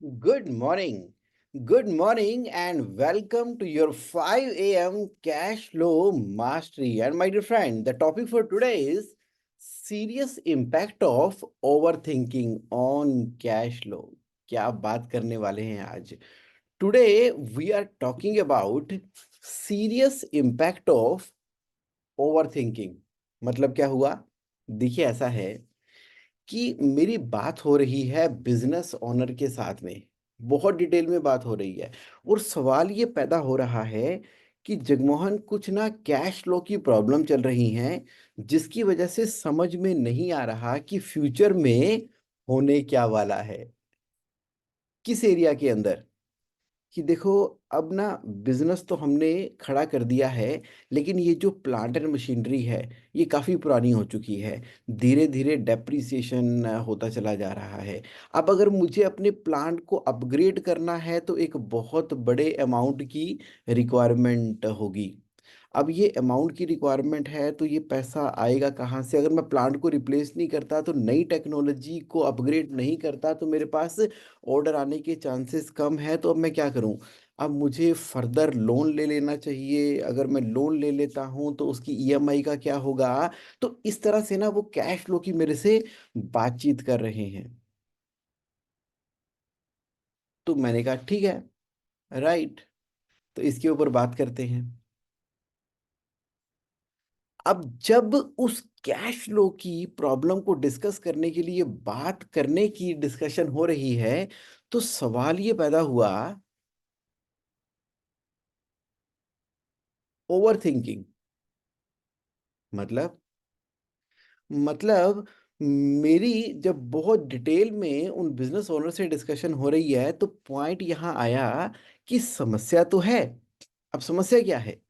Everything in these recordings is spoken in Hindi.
Good morning. Good morning and welcome to your 5 a.m. cash flow mastery. And my dear friend, the topic for today is serious impact of overthinking on cash flow. क्या बात करने वाले हैं आज? Today we are talking about serious impact of overthinking. मतलब क्या हुआ? देखिए ऐसा है कि मेरी बात हो रही है बिजनेस ओनर के साथ में, बहुत डिटेल में बात हो रही है और सवाल ये पैदा हो रहा है कि जगमोहन कुछ ना कैश फ्लो की प्रॉब्लम चल रही हैं, जिसकी वजह से समझ में नहीं आ रहा कि फ्यूचर में होने क्या वाला है, किस एरिया के अंदर। कि देखो अब ना बिजनेस तो हमने खड़ा कर दिया है, लेकिन ये जो प्लांट एंड मशीनरी है ये काफ़ी पुरानी हो चुकी है। धीरे धीरे डेप्रिसिएशन होता चला जा रहा है। अब अगर मुझे अपने प्लांट को अपग्रेड करना है तो एक बहुत बड़े अमाउंट की रिक्वायरमेंट होगी। अब ये अमाउंट की रिक्वायरमेंट है तो ये पैसा आएगा कहाँ से? अगर मैं प्लांट को रिप्लेस नहीं करता तो नई टेक्नोलॉजी को अपग्रेड नहीं करता तो मेरे पास ऑर्डर आने के चांसेस कम है। तो अब मैं क्या करूं? अब मुझे फर्दर लोन ले लेना चाहिए। अगर मैं लोन ले लेता हूं तो उसकी ईएमआई का क्या होगा? तो इस तरह से ना वो कैश फ्लो की मेरे से बातचीत कर रहे हैं। तो मैंने कहा ठीक है, राइट, तो इसके ऊपर बात करते हैं। अब जब उस कैश फ्लो की प्रॉब्लम को डिस्कस करने के लिए बात करने की डिस्कशन हो रही है, तो सवाल ये पैदा हुआ, ओवर थिंकिंग। मतलब मतलब मेरी जब बहुत डिटेल में उन बिजनेस ओनर से डिस्कशन हो रही है तो पॉइंट यहाँ आया कि समस्या तो है। अब समस्या क्या है?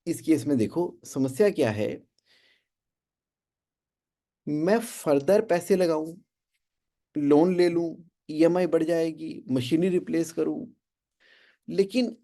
इस केस में देखो समस्या क्या है। मैं फर्दर पैसे लगाऊं, लोन ले लूं, ईएमआई बढ़ जाएगी, मशीनरी रिप्लेस करूं, लेकिन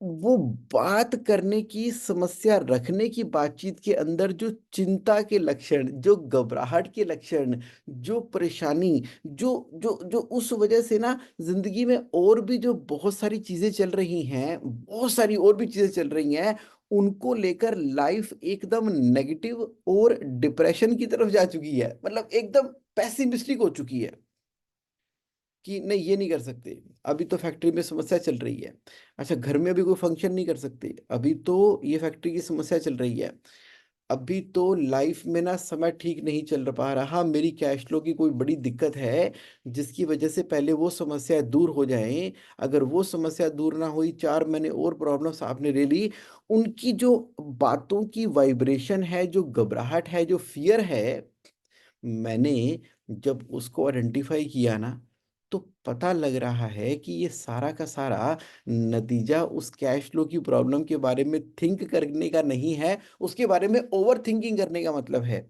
वो बात करने की, समस्या रखने की बातचीत के अंदर जो चिंता के लक्षण, जो घबराहट के लक्षण, जो परेशानी, जो जो जो उस वजह से ना जिंदगी में और भी जो बहुत सारी चीजें चल रही हैं, बहुत सारी और भी चीजें चल रही हैं, उनको लेकर लाइफ एकदम नेगेटिव और डिप्रेशन की तरफ जा चुकी है। मतलब एकदम पैसिमिस्टिक हो चुकी है कि नहीं ये नहीं कर सकते, अभी तो फैक्ट्री में समस्या चल रही है। अच्छा, घर में अभी कोई फंक्शन नहीं कर सकते, अभी तो ये फैक्ट्री की समस्या चल रही है। अभी तो लाइफ में ना समय ठीक नहीं चल पा रहा, मेरी कैश फ्लो की कोई बड़ी दिक्कत है, जिसकी वजह से पहले वो समस्या दूर हो जाए। अगर वो समस्या दूर ना हुई, 4 महीने और प्रॉब्लम्स आपने ले ली, उनकी जो बातों की वाइब्रेशन है, जो घबराहट है, जो फियर है, मैंने जब उसको आइडेंटिफाई किया ना, तो पता लग रहा है कि ये सारा का सारा नतीजा उस कैश फ्लो की प्रॉब्लम के बारे में थिंक करने का नहीं है, उसके बारे में ओवर थिंकिंग करने का मतलब है।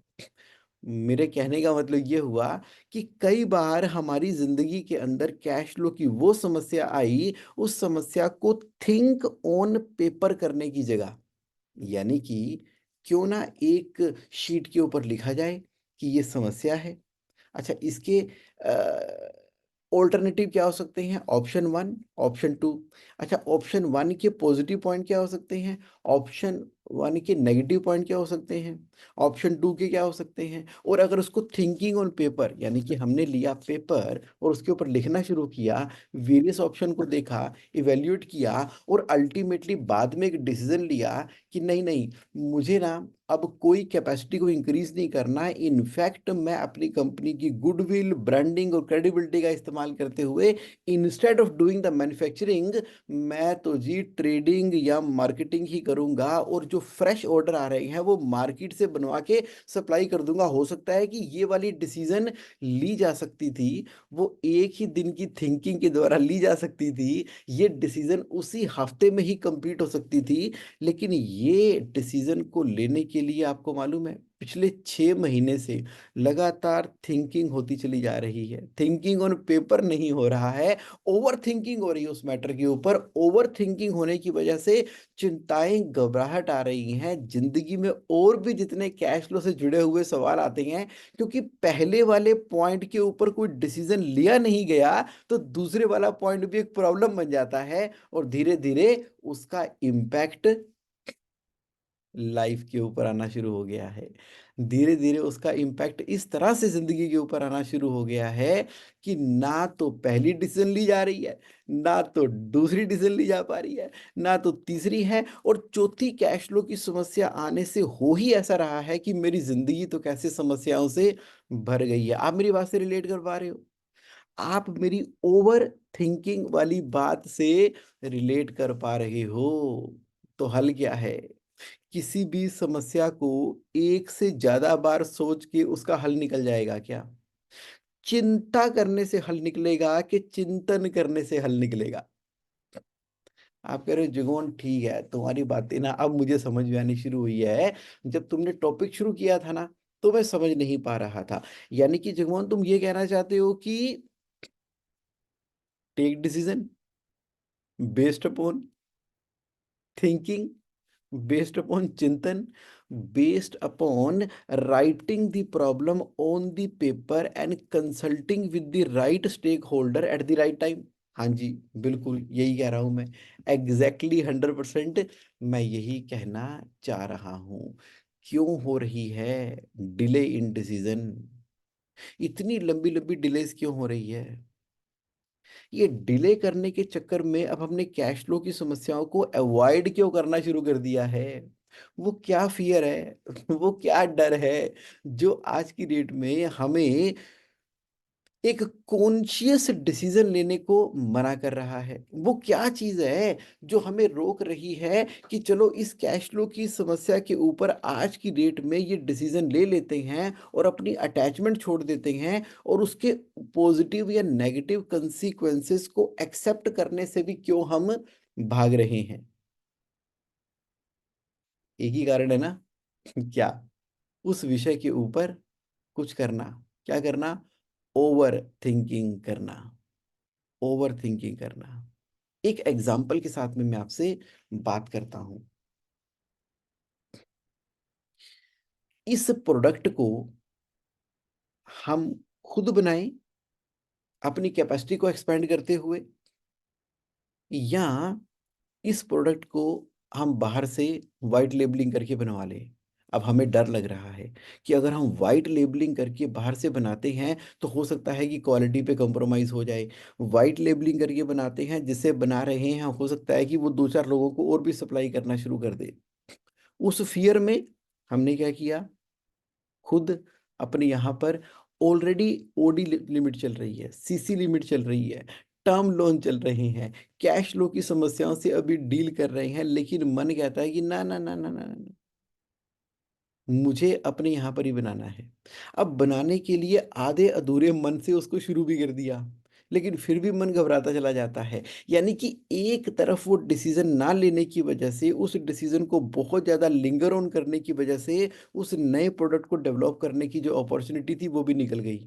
मेरे कहने का मतलब ये हुआ कि कई बार हमारी जिंदगी के अंदर कैश फ्लो की वो समस्या आई, उस समस्या को थिंक ऑन पेपर करने की जगह, यानी कि क्यों ना एक शीट के ऊपर लिखा जाए कि ये समस्या है। अच्छा, इसके ऑल्टरनेटिव क्या हो सकते हैं? Option one, option two. अच्छा, ऑप्शन वन के पॉजिटिव पॉइंट क्या हो सकते हैं? ऑप्शन वन के नेगेटिव पॉइंट क्या हो सकते हैं? ऑप्शन टू के क्या हो सकते हैं? और अगर उसको थिंकिंग ऑन पेपर, यानी कि हमने लिया पेपर और उसके ऊपर लिखना शुरू किया, वेरियस ऑप्शन को देखा, इवेल्युएट किया और अल्टीमेटली बाद में एक डिसीजन लिया कि नहीं नहीं, मुझे ना अब कोई कैपेसिटी को इंक्रीज नहीं करना है, इनफैक्ट मैं अपनी कंपनी की गुडविल, ब्रांडिंग और क्रेडिबिलिटी का इस्तेमाल करते हुए instead of doing the manufacturing, मैं तो जी ट्रेडिंग या मार्केटिंग ही करूंगा और जो फ्रेश ऑर्डर आ रहे हैं वो मार्केट से बनवा के सप्लाई कर दूंगा। हो सकता है कि ये वाली डिसीजन ली जा सकती थी, वो एक ही दिन की थिंकिंग के द्वारा ली जा सकती थी, ये डिसीजन उसी हफ्ते में ही कंप्लीट हो सकती थी, लेकिन ये डिसीजन को लेने के लिए आपको मालूम है पिछले 6 महीने से लगातार थिंकिंग होती चली जा रही है। थिंकिंग ऑन पेपर नहीं हो रहा है, ओवर थिंकिंग हो रही है उस मैटर के ऊपर। ओवर थिंकिंग होने की वजह से चिंताएं, घबराहट आ रही हैं जिंदगी में। और भी जितने कैश फ्लो से जुड़े हुए सवाल आते हैं, क्योंकि पहले वाले पॉइंट के ऊपर कोई डिसीजन लिया नहीं गया, तो दूसरे वाला पॉइंट भी एक प्रॉब्लम बन जाता है। और धीरे धीरे उसका इम्पैक्ट लाइफ के ऊपर आना शुरू हो गया है। धीरे धीरे उसका इम्पैक्ट इस तरह से जिंदगी के ऊपर आना शुरू हो गया है कि ना तो पहली डिसीजन ली जा रही है, ना तो दूसरी डिसीजन ली जा पा रही है, ना तो तीसरी है, और चौथी कैश फ्लो की समस्या आने से हो ही ऐसा रहा है कि मेरी जिंदगी तो कैसे समस्याओं से भर गई है। आप मेरी बात से रिलेट कर पा रहे हो? आप मेरी ओवर थिंकिंग वाली बात से रिलेट कर पा रहे हो? तो हल क्या है? किसी भी समस्या को एक से ज्यादा बार सोच के उसका हल निकल जाएगा क्या? चिंता करने से हल निकलेगा कि चिंतन करने से हल निकलेगा? आप कह रहे हो जुगोन, ठीक है, तुम्हारी बातें ना अब मुझे समझ में आनी शुरू हुई है। जब तुमने टॉपिक शुरू किया था ना, तो मैं समझ नहीं पा रहा था। यानी कि जगमोहन, तुम ये कहना चाहते हो कि take decision based upon thinking, based upon chintan, based upon writing the problem on the paper and consulting with the right stakeholder at the right time। हाँ जी, बिल्कुल यही कह रहा हूं मैं। एग्जैक्टली 100% मैं यही कहना चाह रहा हूं। क्यों हो रही है डिले इन डिसीजन? इतनी लंबी लंबी डिलेस क्यों हो रही है? ये डिले करने के चक्कर में अब हमने कैश फ्लो की समस्याओं को अवॉइड क्यों करना शुरू कर दिया है? वो क्या फियर है, वो क्या डर है जो आज की डेट में हमें एक कॉन्शियस डिसीजन लेने को मना कर रहा है? वो क्या चीज है जो हमें रोक रही है कि चलो इस कैश फ्लो की समस्या के ऊपर आज की डेट में ये डिसीजन ले लेते हैं और अपनी अटैचमेंट छोड़ देते हैं, और उसके पॉजिटिव या नेगेटिव कंसीक्वेंसेस को एक्सेप्ट करने से भी क्यों हम भाग रहे हैं? एक ही कारण है ना? क्या? उस विषय के ऊपर कुछ करना। क्या करना? ओवर थिंकिंग करना। ओवर थिंकिंग करना। एक एग्जाम्पल के साथ में मैं आपसे बात करता हूं। इस प्रोडक्ट को हम खुद बनाएं अपनी कैपेसिटी को एक्सपेंड करते हुए, या इस प्रोडक्ट को हम बाहर से वाइट लेबलिंग करके बनवा लें। अब हमें डर लग रहा है कि अगर हम वाइट लेबलिंग करके बाहर से बनाते हैं तो हो सकता है कि क्वालिटी पे कॉम्प्रोमाइज़ हो जाए। वाइट लेबलिंग करके बनाते हैं, जिसे बना रहे हैं, हो सकता है कि वो दो चार लोगों को और भी सप्लाई करना शुरू कर दे। उस फियर में हमने क्या किया? खुद अपने यहाँ पर ऑलरेडी ओडी लिमिट चल रही है, सीसी लिमिट चल रही है, टर्म लोन चल रहे हैं, कैश फ्लो की समस्याओं से अभी डील कर रहे हैं, लेकिन मन कहता है कि ना ना ना ना ना ना, मुझे अपने यहाँ पर ही बनाना है। अब बनाने के लिए आधे अधूरे मन से उसको शुरू भी कर दिया, लेकिन फिर भी मन घबराता चला जाता है। यानी कि एक तरफ वो डिसीजन ना लेने की वजह से, उस डिसीजन को बहुत ज़्यादा लिंगर ऑन करने की वजह से, उस नए प्रोडक्ट को डेवलप करने की जो अपॉर्चुनिटी थी वो भी निकल गई।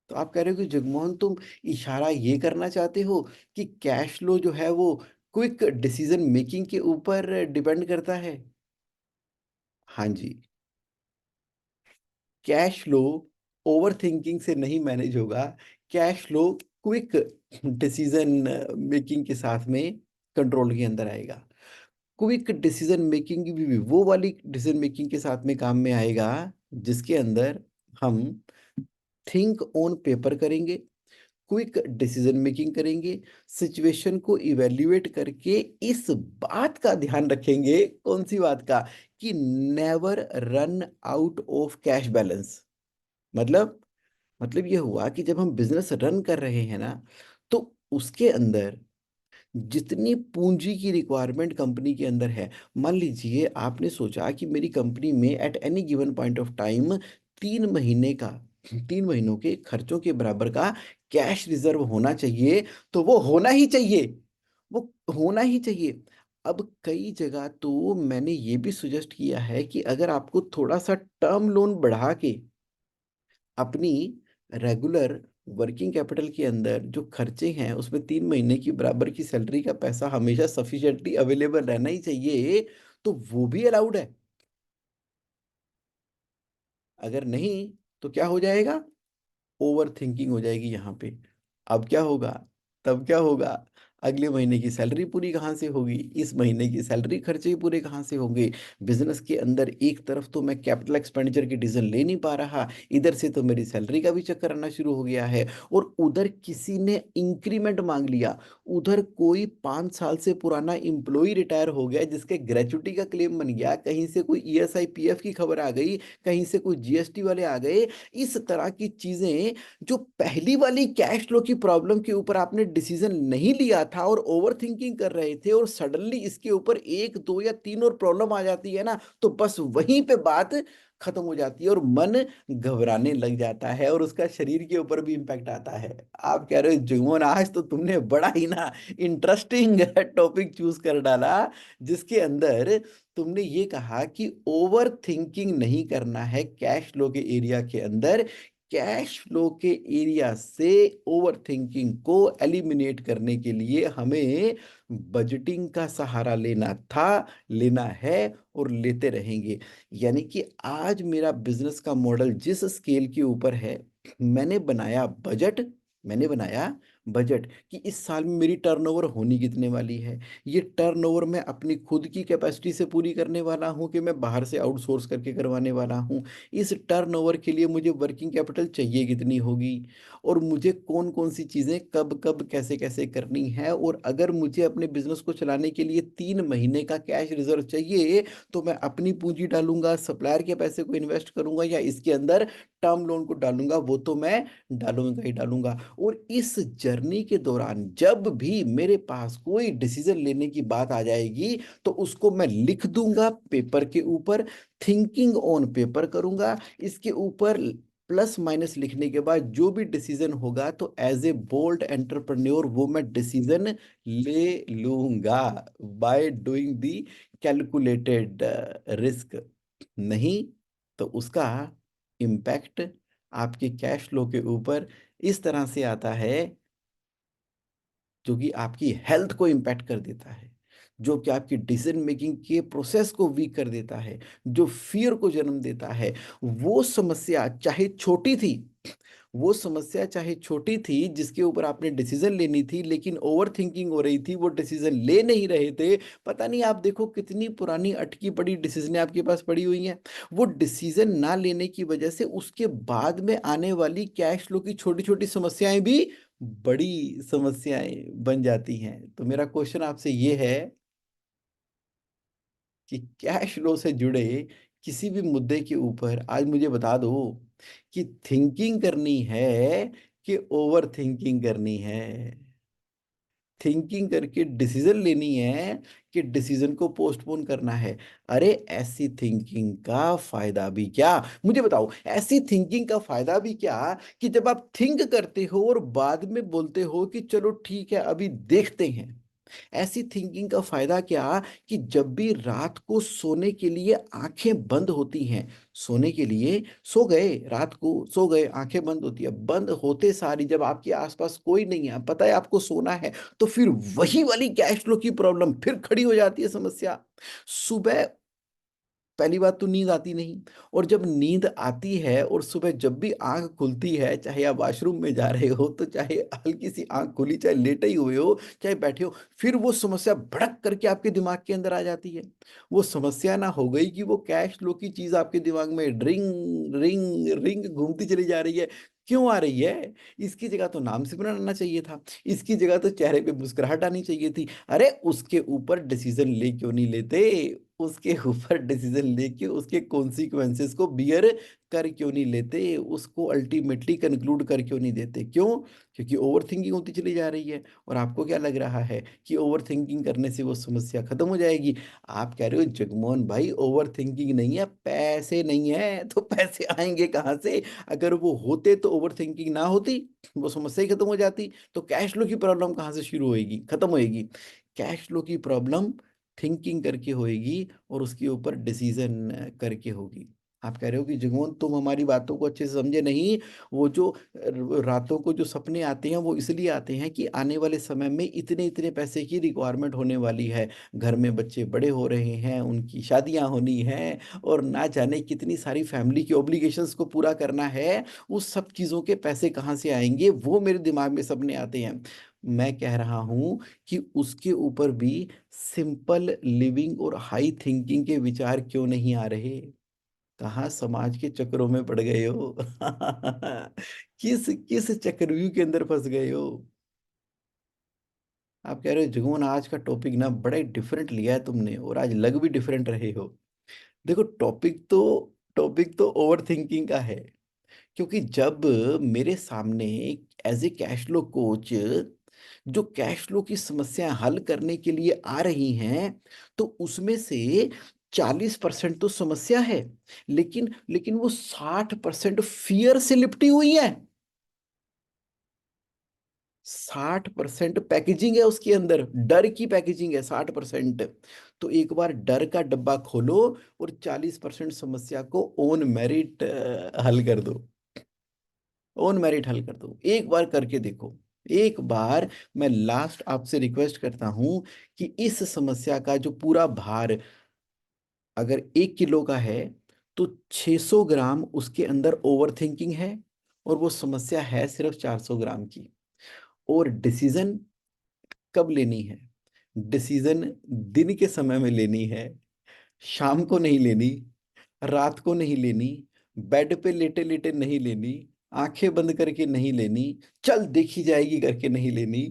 तो आप कह रहे हो कि जगमोहन, तुम इशारा ये करना चाहते हो कि कैश फ्लो जो है वो क्विक डिसीजन मेकिंग के ऊपर डिपेंड करता है? हाँ जी। कैश फ्लो ओवर थिंकिंग से नहीं मैनेज होगा। Cash flow quick decision making के साथ में कंट्रोल के अंदर आएगा। क्विक डिसीजन मेकिंग भी वो वाली डिसीजन मेकिंग के साथ में काम में आएगा जिसके अंदर हम थिंक ऑन पेपर करेंगे, क्विक डिसीजन मेकिंग करेंगे, सिचुएशन को इवेल्युएट करके इस बात का ध्यान रखेंगे। कौन सी बात का? कि never run out of cash balance. मतलब मतलब ये हुआ कि जब हम बिजनेस रन कर रहे हैं ना, तो उसके अंदर जितनी पूंजी की रिक्वायरमेंट कंपनी के अंदर है, मान लीजिए आपने सोचा कि मेरी कंपनी में at any given point of time 3 महीने का, 3 महीनों के खर्चों के बराबर का कैश रिजर्व होना चाहिए, तो वो होना ही चाहिए। वो होना ही चाहिए। अब कई जगह तो मैंने ये भी सजेस्ट किया है कि अगर आपको थोड़ा-सा टर्म लोन बढ़ा के अपनी रेगुलर वर्किंग कैपिटल के अंदर जो खर्चे हैं, उसमें 3 महीने की बराबर की सैलरी का पैसा हमेशा सफिशिएंटली अवेलेबल रहना ही चाहिए, तो वो भी अलाउड है। अगर नहीं, तो क्या हो जाएगा? ओवरथिंकिंग हो जाएगी यहाँ पे। अब क्या होगा? तब क्या होगा? अगले महीने की सैलरी पूरी कहाँ से होगी? इस महीने की सैलरी खर्चे ही पूरे कहाँ से होंगे? बिज़नेस के अंदर एक तरफ तो मैं कैपिटल एक्सपेंडिचर की डिसीज़न ले नहीं पा रहा, इधर से तो मेरी सैलरी का भी चक्कर आना शुरू हो गया है और उधर किसी ने इंक्रीमेंट माँग लिया, उधर कोई 5 साल से पुराना एम्प्लॉयी रिटायर हो गया जिसके ग्रेच्युटी का क्लेम बन गया, कहीं से कोई ईएसआई, पीएफ की खबर आ गई, कहीं से कोई जीएसटी वाले आ गए। इस तरह की चीज़ें जो पहली वाली कैश फ्लो की प्रॉब्लम के ऊपर आपने डिसीजन नहीं लिया था और ओवरथिंकिंग कर रहे थे और सडनली इसके ऊपर 1, 2 या 3 और प्रॉब्लम आ जाती है ना, तो बस वहीं पे बात खत्म हो जाती है और मन घबराने लग जाता है और उसका शरीर के ऊपर भी इम्पैक्ट आता है। आप कह रहे हो जुम्मन आज तो तुमने बड़ा ही ना इंटरेस्टिंग टॉपिक चूज कर डाला, जिसके अंदर तुमने ये कहा कि ओवरथिंकिंग नहीं करना है कैश फ्लो के एरिया के अंदर। कैश फ्लो के एरिया से ओवरथिंकिंग को एलिमिनेट करने के लिए हमें बजटिंग का सहारा लेना था, लेना है और लेते रहेंगे। यानी कि आज मेरा बिजनेस का मॉडल जिस स्केल के ऊपर है, मैंने बनाया बजट मैंने बनाया बजट कि इस साल में मेरी टर्नओवर होनी कितने वाली है। ये टर्नओवर मैं अपनी खुद की कैपेसिटी से पूरी करने वाला हूँ कि मैं बाहर से आउटसोर्स करके करवाने वाला हूँ। इस टर्नओवर के लिए मुझे वर्किंग कैपिटल चाहिए कितनी होगी और मुझे कौन-कौन सी चीज़ें कब-कब, कैसे-कैसे करनी है और अगर मुझे अपने बिज़नेस को चलाने के लिए 3 महीने का कैश रिज़र्व चाहिए, तो मैं अपनी पूँजी डालूँगा, सप्लायर के पैसे को इन्वेस्ट करूँगा या इसके अंदर टर्म लोन को डालूँगा, वो तो मैं डालूँगा ही डालूँगा। और इस जर्नी के दौरान जब भी मेरे पास कोई डिसीज़न लेने की बात आ जाएगी, तो उसको मैं लिख दूँगा पेपर के ऊपर, थिंकिंग ऑन पेपर करूँगा। इसके ऊपर प्लस माइनस लिखने के बाद जो भी डिसीजन होगा तो एज ए बोल्ड एंटरप्रेन्योर वो मैं डिसीजन ले लूंगा by doing the calculated risk. नहीं तो उसका इम्पैक्ट आपके कैश फ्लो के ऊपर इस तरह से आता है जो कि आपकी हेल्थ को इम्पैक्ट कर देता है, जो कि आपकी डिसीजन मेकिंग के प्रोसेस को वीक कर देता है, जो फियर को जन्म देता है। वो समस्या चाहे छोटी थी, वो समस्या चाहे छोटी थी जिसके ऊपर आपने डिसीजन लेनी थी लेकिन ओवरथिंकिंग हो रही थी, वो डिसीजन ले नहीं रहे थे। पता नहीं आप देखो कितनी पुरानी अटकी पड़ी डिसीजनें आपके पास पड़ी हुई हैं। वो डिसीजन ना लेने की वजह से उसके बाद में आने वाली कैश फ्लो की छोटी-छोटी समस्याएँ भी बड़ी समस्याएँ बन जाती हैं। तो मेरा क्वेश्चन आपसे ये है कि कैश फ्लो से जुड़े किसी भी मुद्दे के ऊपर आज मुझे बता दो कि थिंकिंग करनी है कि ओवरथिंकिंग करनी है? थिंकिंग करके डिसीजन लेनी है कि डिसीजन को पोस्टपोन करना है? अरे ऐसी थिंकिंग का फायदा भी क्या? मुझे बताओ ऐसी थिंकिंग का फायदा भी क्या कि जब आप थिंक करते हो और बाद में बोलते हो कि चलो ठीक है अभी देखते हैं। ऐसी थिंकिंग का फायदा क्या कि जब भी रात को सोने के लिए आंखें बंद होती हैं, सोने के लिए सो गए, रात को सो गए, आंखें बंद होती है, बंद होते सारी जब आपके आसपास कोई नहीं है, पता है आपको सोना है, तो फिर वही वाली कैश फ्लो की प्रॉब्लम फिर खड़ी हो जाती है समस्या। सुबह पहली बात तो नींद आती नहीं और जब नींद आती है और सुबह जब भी आँख खुलती है, चाहे आप वॉशरूम में जा रहे हो, तो चाहे हल्की-सी आँख खुली, चाहे लेटे ही हुए हो, चाहे बैठे हो, फिर वो समस्या भड़क करके आपके दिमाग के अंदर आ जाती है। वो समस्या ना हो गई कि वो कैश फ्लो की चीज़ आपके दिमाग में रिंग, रिंग, रिंग घूमती चली जा रही है। क्यों आ रही है? इसकी जगह तो नाम सिमरन आना चाहिए था। इसकी जगह तो चेहरे पे मुस्कुराहट आनी चाहिए थी। अरे! उसके ऊपर डिसीज़न ले क्यों नहीं लेते? उसके ऊपर डिसीजन लेके उसके कॉन्सिक्वेंसेस को बियर कर क्यों नहीं लेते? उसको अल्टीमेटली कंक्लूड कर क्यों नहीं देते? क्यों? क्योंकि ओवरथिंकिंग होती चली जा रही है और आपको क्या लग रहा है कि ओवरथिंकिंग करने से वो समस्या खत्म हो जाएगी। आप कह रहे हो जगमोहन भाई ओवरथिंकिंग नहीं है, पैसे नहीं है, तो पैसे आएँगे कहाँ से? अगर वो होते तो ओवरथिंकिंग ना होती, वो समस्या ही खत्म हो जाती। तो कैश फ्लो की प्रॉब्लम कहाँ से शुरू होएगी, खत्म होएगी? कैश फ्लो की प्रॉब्लम थिंकिंग करके होएगी और उसके ऊपर डिसीजन करके होगी। आप कह रहे हो कि जगमोहन तुम हमारी बातों को अच्छे से समझे नहीं। वो जो रातों को जो सपने आते हैं वो इसलिए आते हैं कि आने वाले समय में इतने इतने पैसे की रिक्वायरमेंट होने वाली है, घर में बच्चे बड़े हो रहे हैं, उनकी शादियां होनी हैं, और ना जाने कितनी सारी फैमिली की ऑब्लिगेशंस को पूरा करना है। उस सब चीज़ों के पैसे कहाँ से आएंगे, वो मेरे दिमाग में सपने आते हैं। मैं कह रहा हूं कि उसके ऊपर भी सिंपल लिविंग और हाई थिंकिंग के विचार क्यों नहीं आ रहे? कहाँ समाज के चक्रों में पड़ गए हो? किस किस चक्रव्यूह के अंदर फंस गए हो? आप कह रहे हो जुगमन आज का टॉपिक ना बड़ा ही डिफरेंट लिया है तुमने, और आज लग भी डिफरेंट रहे हो। देखो, टॉपिक तो ओवर थिंकिंग का है। क्योंकि जब मेरे सामने as a cash flow coach जो कैश फ्लो की समस्या हल करने के लिए आ रही हैं, तो उसमें से 40% तो समस्या है, लेकिन वो 60% फियर से लिपटी हुई है। 60% पैकेजिंग है उसके अंदर, डर की पैकेजिंग है 60%। तो एक बार डर का डब्बा खोलो और 40% समस्या को ओन मेरिट हल कर दो। ओन मेरिट हल कर दो, एक बार करके देखो। एक बार मैं लास्ट आपसे रिक्वेस्ट करता हूं कि इस समस्या का जो पूरा भार अगर 1 किलो का है, तो 600 ग्राम उसके अंदर ओवर थिंकिंग है, और वो समस्या है सिर्फ 400 ग्राम की। और डिसीजन कब लेनी है? डिसीजन दिन के समय में लेनी है, शाम को नहीं लेनी, रात को नहीं लेनी, बेड पे लेटे लेटे नहीं लेनी, आंखें बंद करके नहीं लेनी, चल देखी जाएगी करके नहीं लेनी।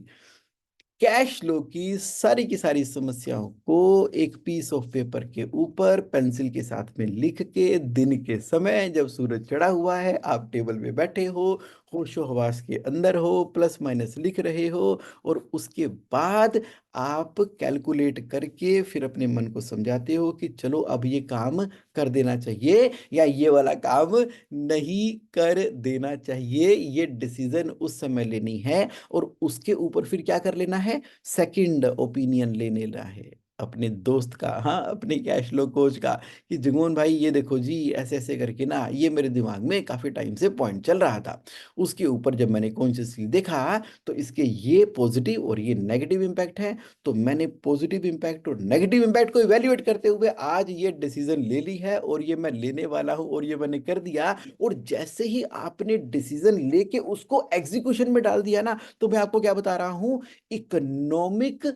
कैश लो की सारी समस्याओं को एक पीस ऑफ पेपर के ऊपर पेंसिल के साथ में लिख के, दिन के समय जब सूरज चढ़ा हुआ है, आप टेबल पे बैठे हो, होशो हवास के अंदर हो, प्लस माइनस लिख रहे हो, और उसके बाद आप कैलकुलेट करके फिर अपने मन को समझाते हो कि चलो अब ये काम कर देना चाहिए या ये वाला काम नहीं कर देना चाहिए। ये डिसीजन उस समय लेनी है, और उसके ऊपर फिर क्या कर लेना है? सेकंड ओपिनियन लेने ला है अपने दोस्त का, हाँ, अपने कैश फ्लो कोच का, कि जुगमोहन भाई ये देखो जी, ऐसे ऐसे करके ना ये मेरे दिमाग में काफी टाइम से पॉइंट चल रहा था। उसके ऊपर जब मैंने कॉन्शियसली देखा तो इसके ये पॉजिटिव और ये नेगेटिव इम्पैक्ट है। तो मैंने पॉजिटिव इम्पैक्ट और नेगेटिव इम्पैक्ट को इवेल्युएट करते हुए आज ये डिसीजन ले ली है, और ये मैं लेने वाला हूं, और ये मैंने कर दिया। और जैसे ही आपने डिसीजन लेके उसको एग्जीक्यूशन में डाल दिया ना, तो मैं आपको क्या बता रहा हूं, इकोनॉमिक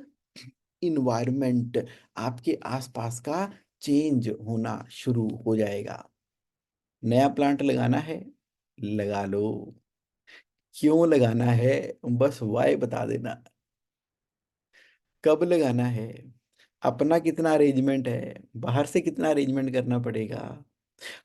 इन्वायरमेंट आपके आसपास का चेंज होना शुरू हो जाएगा। नया प्लांट लगाना है, लगा लो। क्यों लगाना है? बस वाई बता देना। कब लगाना है? अपना कितना अरेंजमेंट है, बाहर से कितना अरेंजमेंट करना पड़ेगा?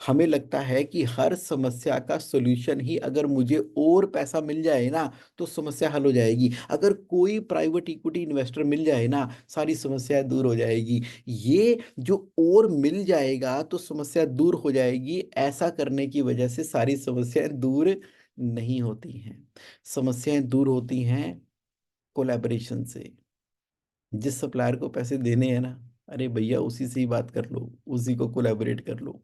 हमें लगता है कि हर समस्या का सॉल्यूशन ही अगर मुझे और पैसा मिल जाए ना, तो समस्या हल हो जाएगी। अगर कोई प्राइवेट इक्विटी इन्वेस्टर मिल जाए ना, सारी समस्याएं दूर हो जाएगी। ये जो और मिल जाएगा तो समस्या दूर हो जाएगी, ऐसा करने की वजह से सारी समस्याएं दूर नहीं होती हैं। समस्याएं दूर होती हैं कोलैबोरेशन से। जिस सप्लायर को पैसे देने हैं ना, अरे भैया उसी से ही बात कर लो, उसी को कोलैबोरेट कर लो।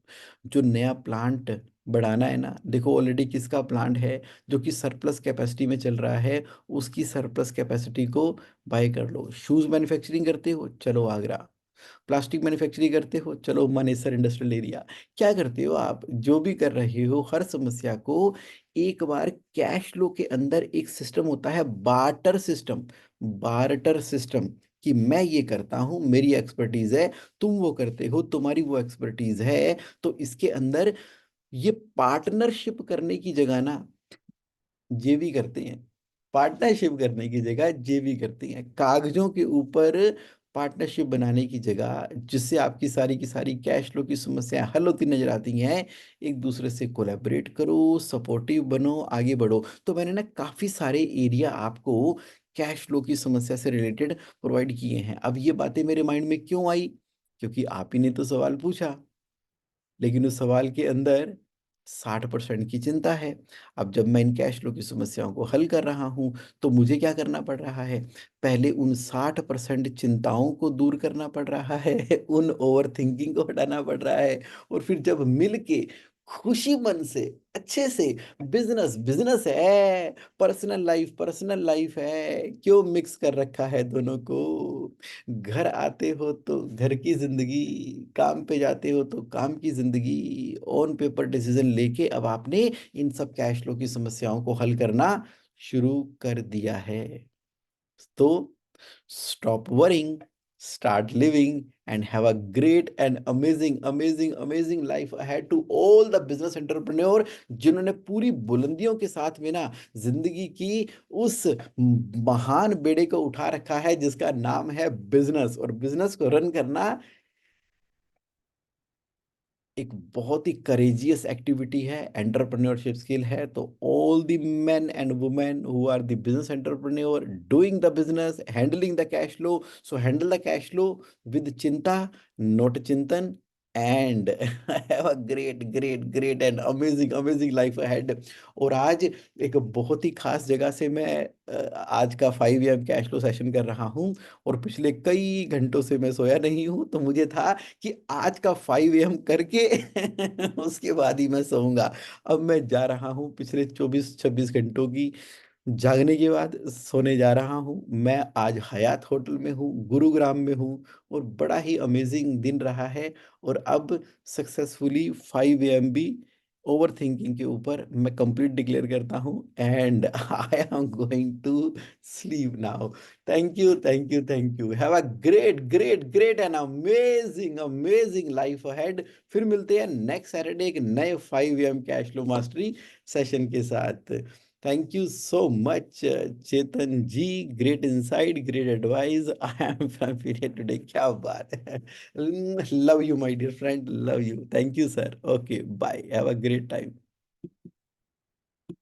जो नया प्लांट बढ़ाना है ना, देखो ऑलरेडी किसका प्लांट है जो कि सरप्लस कैपेसिटी में चल रहा है, उसकी सरप्लस कैपेसिटी को बाय कर लो। शूज मैन्युफैक्चरिंग करते हो, चलो आगरा। प्लास्टिक मैन्युफैक्चरिंग करते हो, चलो मानेसर इंडस्ट्रियल एरिया। क्या करते हो आप? जो भी कर रहे हो, हर समस्या को एक बार कैश फ्लो के अंदर एक सिस्टम होता है, बार्टर सिस्टम। बार्टर सिस्टम कि मैं ये करता हूं, मेरी एक्सपर्टीज है, तुम वो करते हो, तुम्हारी वो एक्सपर्टीज है। तो इसके अंदर ये पार्टनरशिप करने की जगह ना जेवी करते हैं। पार्टनरशिप करने की जगह जेवी करते हैं, कागजों के ऊपर पार्टनरशिप बनाने की जगह, जिससे आपकी सारी की सारी कैश फ्लो की समस्याएं हल होती नजर आती हैं। एक दूसरे से कोलैबोरेट करो, सपोर्टिव बनो, आगे बढ़ो। तो मैंने ना काफी सारे एरिया आपको कैश फ्लो की समस्या से रिलेटेड प्रोवाइड किए हैं। अब ये बातें मेरे माइंड में क्यों आई? क्योंकि आप ही ने तो सवाल पूछा। लेकिन उस सवाल के अंदर 60% की चिंता है। अब जब मैं इन कैश फ्लो की समस्याओं को हल कर रहा हूँ, तो मुझे क्या करना पड़ रहा है? पहले उन 60% चिंताओं को दूर करना पड़ रहा है, उन ओवरथिंकिंग को हटाना पड़ रहा है, और फिर जब मिल के खुशी मन से, अच्छे से, बिज़नेस, बिज़नेस है, पर्सनल लाइफ़ है, क्यों मिक्स कर रखा है दोनों को? घर आते हो तो घर की ज़िंदगी, काम पे जाते हो तो काम की ज़िंदगी, ऑन पेपर डिसीज़न लेके अब आपने इन सब कैश फ्लो की समस्याओं को हल करना शुरू कर दिया है। तो stop worrying, start living, and have a great and amazing life ahead to all the business entrepreneur जिन्होंने पूरी बुलंदियों के साथ में ना जिंदगी की उस महान बेड़े को उठा रखा है जिसका नाम है बिजनेस। और बिजनेस को रन करना एक बहुत ही करेजियस एक्टिविटी है, एंटरप्रेन्योरशिप स्किल है। तो all the men and women who are the business entrepreneur doing the business, handling the cash flow, so handle the cash flow with चिंता, नॉट चिंतन, and have a great and amazing life ahead. और आज एक बहुत ही खास जगह से मैं आज का 5 AM कैश फ्लो सेशन कर रहा हूँ, और पिछले कई घंटों से मैं सोया नहीं हूँ। तो मुझे था कि आज का 5 AM करके उसके बाद ही मैं सोऊंगा। अब मैं जा रहा हूँ, पिछले 24-26 घंटों की जागने के बाद सोने जा रहा हूँ। मैं आज हयात होटल में हूँ, गुरुग्राम में हूँ, और बड़ा ही अमेजिंग दिन रहा है। और अब सक्सेसफुली 5 AM भी ओवर थिंकिंग के ऊपर मैं कंप्लीट डिक्लेयर करता हूँ, and I am going to sleep now. Thank you. Have a great and amazing life ahead. फिर मिलते हैं नेक्स्ट सैटरडे एक नए 5 AM cash flow mastery session के साथ। Thank you so much Chetan ji, great insight, great advice. I am from period today, क्या बात है। Love you my dear friend, love you. Thank you sir. Okay bye, have a great time.